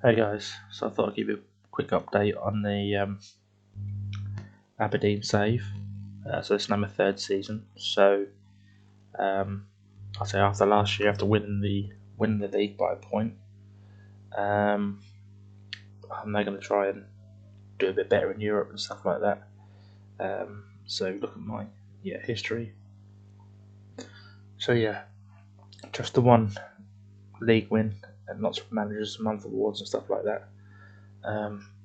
Hey guys, so I thought I'd give you a quick update on the Aberdeen save. So it's now my third season. So um, I say after last year, after winning the league by a point, um, I'm now going to try and do a bit better in Europe and stuff like that. So look at my history. So just the one league win and lots of managers month awards and stuff like that.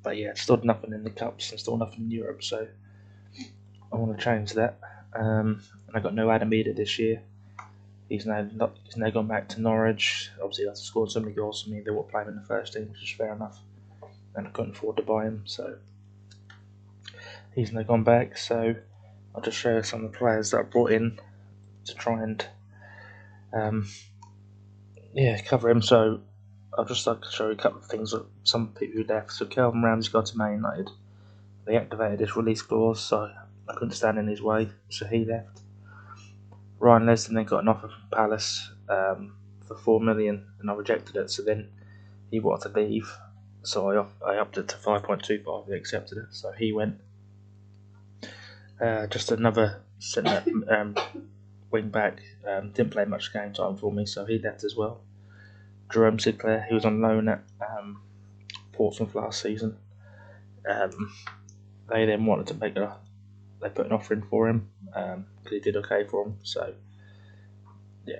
But still nothing in the cups and still nothing in Europe. So I want to change that. And I got no Adam Eder this year. He's now gone back to Norwich. Obviously, that's scored so many goals for me. They won't play him in the first team, which is fair enough. And I couldn't afford to buy him, so he's now gone back. So I'll just show you some of the players that I brought in to try and um, cover him. So I'll just like to show you a couple of things that some people who left. So Kelvin Ramsey got to Man United. They activated his release clause, so I couldn't stand in his way, so he left. Ryan Leslie then got an offer from Palace for 4 million, and I rejected it. So then he wanted to leave, so I upped it to 5.25. He accepted it, so he went. Just another centre wing back didn't play much game time for me, so he left as well. Jerome Sinclair, he was on loan at Portsmouth last season. They then wanted to they put an offer in for him because he did okay for them. So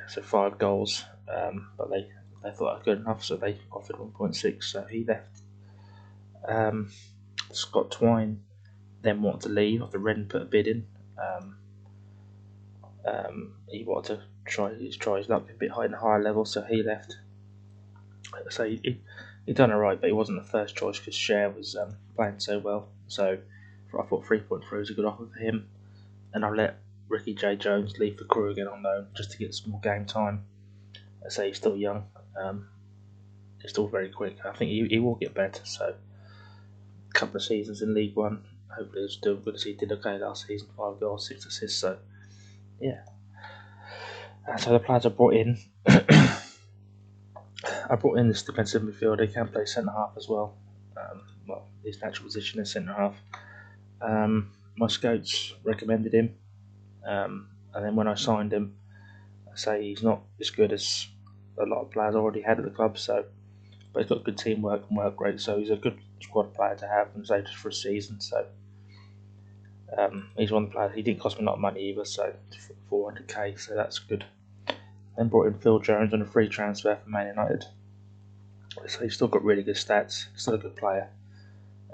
so 5 goals, but they thought that was good enough, so they offered 1.6. So he left. Scott Twine then wanted to leave after Ren put a bid in. He wanted to try his luck a bit high in the higher level, so he left. So he done alright, but he wasn't the first choice because Cher was playing so well. So I thought 3.3 was a good offer for him, and I let Ricky J Jones leave for Crew again on loan just to get some more game time. I say he's still young, he's still very quick. I think he will get better. So a couple of seasons in League One, hopefully he'll still good as he did okay last season. 5 goals, 6 assists. So so the players I brought in, I brought in this defensive midfielder. He can play centre half as well. His natural position is centre half. My scouts recommended him, and then when I signed him, I say he's not as good as a lot of players already had at the club. So, but he's got good teamwork and work rate. So he's a good squad player to have, and say just for a season. So he's one of the players. He didn't cost me a lot of money either, so 400k. So that's good. Then brought in Phil Jones on a free transfer from Man United. So he's still got really good stats. He's still a good player.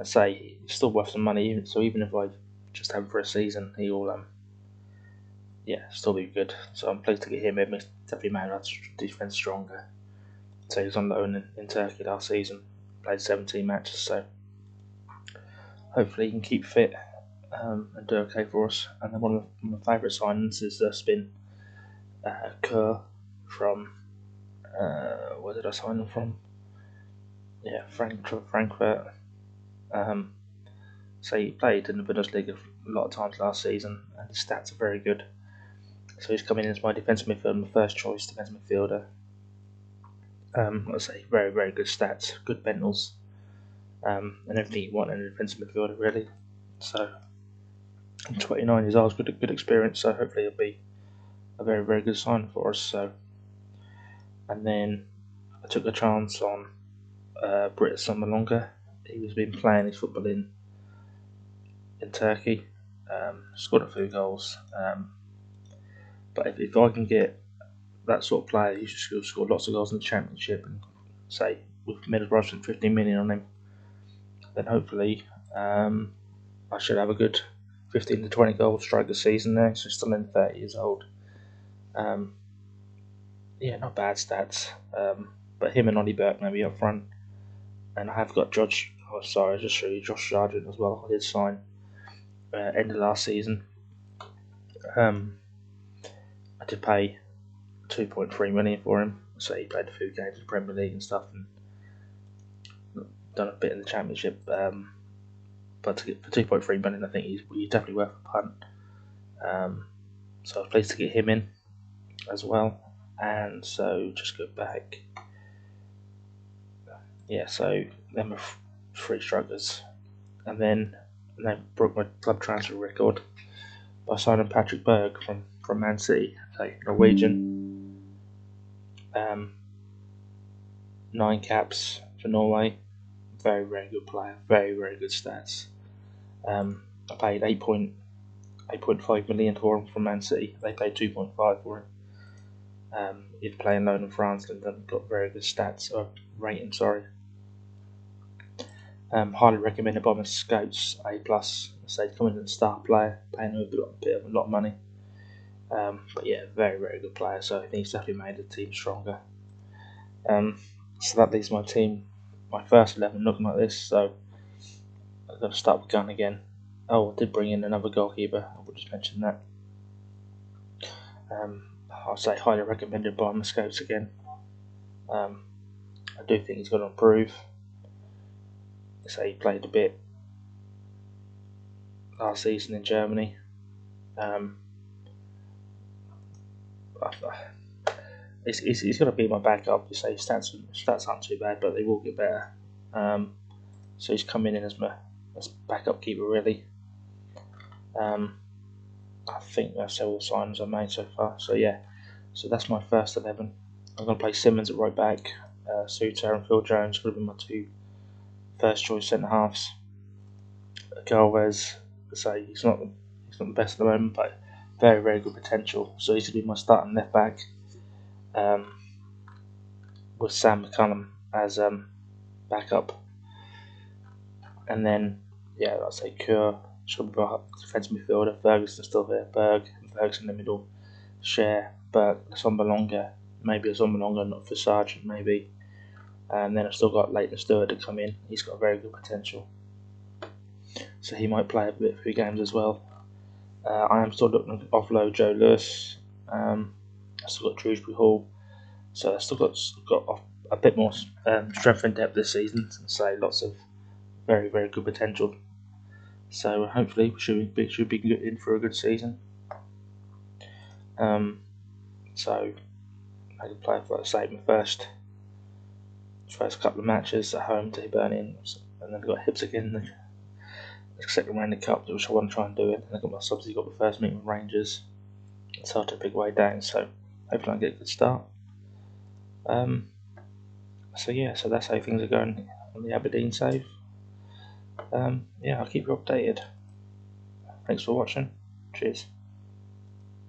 I say he's still worth some money. So even if I just have him for a season, he will still be good. So I'm pleased to get him. It makes definitely Man United's defense stronger. So he was on loan in Turkey last season. Played 17 matches. So hopefully he can keep fit and do okay for us. And then one of my favourite signings is been Kerr from where did I sign him from? Frankfurt. So he played in the Bundesliga a lot of times last season, and his stats are very good. So he's coming in as my defensive midfielder, my first choice defensive midfielder. Let's say very, very good stats, good mentals, and everything you want in a defensive midfielder, really. So, I'm 29 years old, good experience. So hopefully he'll be a very, very good sign for us. So, and then I took a chance on Britt Longer. He was been playing his football in Turkey, scored a few goals. But if I can get that sort of player, he should score lots of goals in the Championship, and say with Middlesbrough spent 15 million on him, then hopefully I should have a good 15 to 20 goal striker season there. So still in 30 years old. Not bad stats. But him and Ollie Burke maybe up front, and I have got Josh. Oh, sorry, I'll just show you Josh Sargent as well. I did sign end of last season. I did pay 2.3 million for him. So he played a few games in the Premier League and stuff, and done a bit in the Championship. But to get for 2.3 million, I think he's definitely worth a punt. So I was pleased to get him in as well. And so just go back. yeah, so them are three strugglers. And then they broke my club transfer record by signing Patrick Berg from Man City, so Norwegian. 9 caps for Norway. Very, very good player. Very, very good stats. I paid 8.5 million for him from Man City. They paid 2.5 for him. He's playing loan in France and got very good stats, or rating, sorry. Highly recommended by my scouts, A+. So he's coming in as a star player, paying a lot of money. But yeah, very, very good player, so I think he's definitely made the team stronger. So that leaves my team, my first 11 looking like this, so I've got to start with gun again. Oh, I did bring in another goalkeeper, I will just mention that. I'll say highly recommended by my scouts again. I do think he's going to improve. So he played a bit last season in Germany. He's going to be my backup. You say stats aren't too bad, but they will get better. So he's coming in as backup keeper, really. I think that's all the signs I've made so far. So yeah, so that's my first 11. I'm going to play Simmons at right back. Suter and Phil Jones could have been my 2 first choice centre halves. Galvez, say he's not the best at the moment, but very, very good potential. So he's going to be my starting left back. With Sam McCullum as backup, and then yeah, I'd say Kerr should be defensive midfielder. Ferguson's still there. Ferguson in the middle. Share, Burke, Sombalonga, maybe a Sombalonga, not for Sargent, maybe. And then I've still got Leighton Stewart to come in. He's got very good potential, so he might play a few games as well. I am still looking to offload Joe Lewis. I've still got Shrewsbury Hall, so I've still got a bit more strength and depth this season. So lots of very, very good potential. So hopefully we should be in for a good season. So I can play for, say, my first couple of matches at home to Aberdeen, and then I've got Hibs again in the second round of the cup, which I want to try and do it. And I've obviously got the first meeting with Rangers. It's hard to big way down, so hopefully I get a good start. So yeah, so that's how things are going on the Aberdeen save. Yeah, I'll keep you updated. Thanks for watching. Cheers.